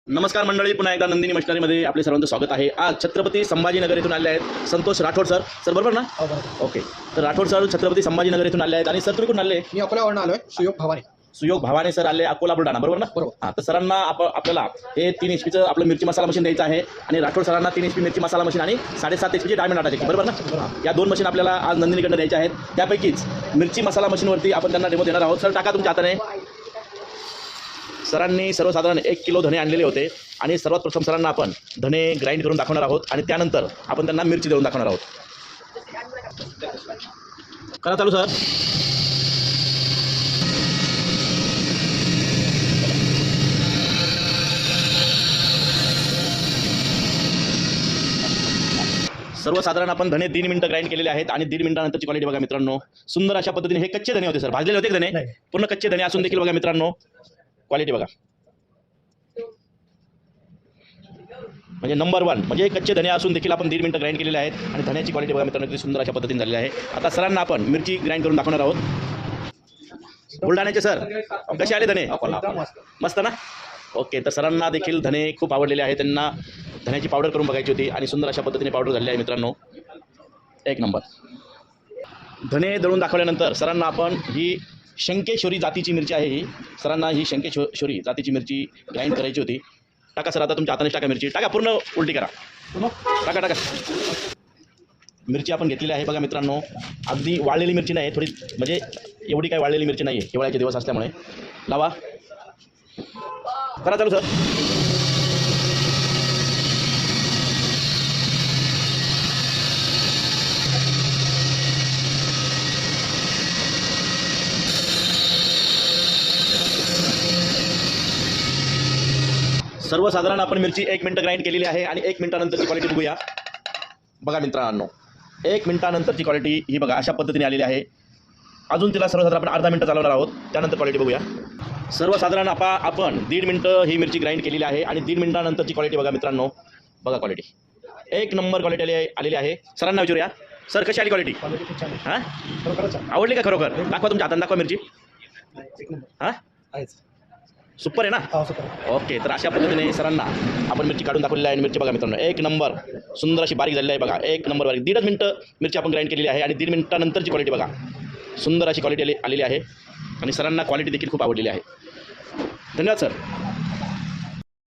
नमस्कार मंडळी, पुन्हा एकदा नंदिनी मशिनरीमध्ये आपले सर्वांचं स्वागत आहे। आज छत्रपती संभाजीनगर येथून आले आहेत संतोष राठोड सर बरोबर ना? ओके, तर राठोड सर छत्रपती संभाजीनगर येथून आले आहेत। आणि सर तुम्ही कुठून आले? मी अकोल्यावरून आलोय। सुयोग भावाने सर आले अकोला बुलढाणा, बरोबर ना? बरोबर। हां, तर सरांना आपल्याला हे 3 HP आपलं मिरची मसाला मशीन द्यायचं आहे आणि राठोड सरांना 3 HP मिरची मसाला मशीन आणि 7.5 HP डायमंड आटा चक्की, बरोबर ना? या 2 मशीन आपल्याला आज नंदिनीकडनं द्यायच्या आहेत। त्यापैकीच मिरची मसाला मशीनवरती आपण त्यांना डेमो देणार आहोत। सर टाका तुमच्या हाताने। सरांनी सर्वसाधारण 1 किलो धणे आणलेले होते आणि सर्वात प्रथम सरांना आपण धणे ग्राइंड करून दाखवणार आहोत आणि त्यानंतर आपण त्यांना मिरची देऊन दाखवणार आहोत। करा चालू सर। सर्वसाधारण आपण धणे 3 मिनिटं ग्राइंड केलेले आहेत आणि 1.5 मिनिटानंतरची क्वालिटी बघा मित्रांनो, सुंदर अशा पद्धतीने। हे कच्चे धणे होते सर, भाजलेले होते धणे? पूर्ण कच्चे धणे असून देखील बघा मित्रांनो क्वालिटी बघा, म्हणजे नंबर 1। म्हणजे कच्चे धणे असून देखील आपण 1.5 मिनिटं ग्राइंड केलेले आहेत आणि धण्याची क्वालिटी बघा मित्रांनो किती सुंदर अशा पद्धतीने झालेली आहे। आता सरांना आपण मिरची ग्राइंड करून दाखवणार आहोत। बुलढाण्याचे सर कसे आले धणे? मस्त ना? ओके, तर सरांना देखील धणे खूप आवडलेले आहेत। त्यांना धण्याची पावडर करून बघायची होती आणि सुंदर अशा पद्धतीने पावडर झालेली आहे मित्रांनो, एक नंबर। धणे दळून दाखवल्यानंतर सरांना आपण ही शंकेश्वरी जातीची मिरची आहे, ही सरांना ही शंकेश्वरी जातीची मिरची ग्राइंड करायची होती। टाका सर, आता तुमच्या हाताने टाका मिरची, टाका, पूर्ण उलटी करा, टाका। मिरची आपण घेतलेली आहे बघा मित्रांनो, अगदी वाळलेली मिरची नाही, थोडी म्हणजे एवढी काय वाळलेली मिरची नाही आहे, हिवाळ्याचे दिवस असल्यामुळे। लावा, करा चालू सर। सर्वसाधारण आपण मिरची 1 मिनिट ग्राइंड केलेली आहे आणि 1 मिनिटानंतरची क्वालिटी बघूया बघा मित्रांनो। 1 मिनिटानंतरची क्वालिटी ही बघा अशा पद्धतीने आलेली आहे। अजून तिला सर्वसाधारण आपण अर्धा मिनिट चालवणार आहोत, त्यानंतर क्वालिटी बघूया। सर्वसाधारण आपण 1.5 मिनिटं ही मिरची ग्राइंड केलेली आहे आणि 1.5 मिनिटानंतरची क्वालिटी बघा मित्रांनो, बघा क्वालिटी एक नंबर क्वालिटी आलेली आहे। सरांना विचारूया, सर कशी आली क्वालिटी? हां, आवडली का खरोखर? दाखवा तुमच्या हाताने, दाखवा मिरची। हां, सुपर आहे ना? ओके, तर अशा पद्धतीने सरांना आपण मिरची काढून दाखवलेली आहे। मिरची बघा मित्रांनो एक नंबर सुंदर अशी बारीक झालेली आहे बघा, एक नंबर बारीक। 1.5 मिनिटं मिरची आपण ग्राइंड केलेली आहे आणि 1.5 मिनिटानंतरची क्वालिटी बघा, सुंदर अशी क्वालिटी आलेली आहे आणि सरांना क्वालिटी देखील खूप आवडलेली आहे। धन्यवाद सर।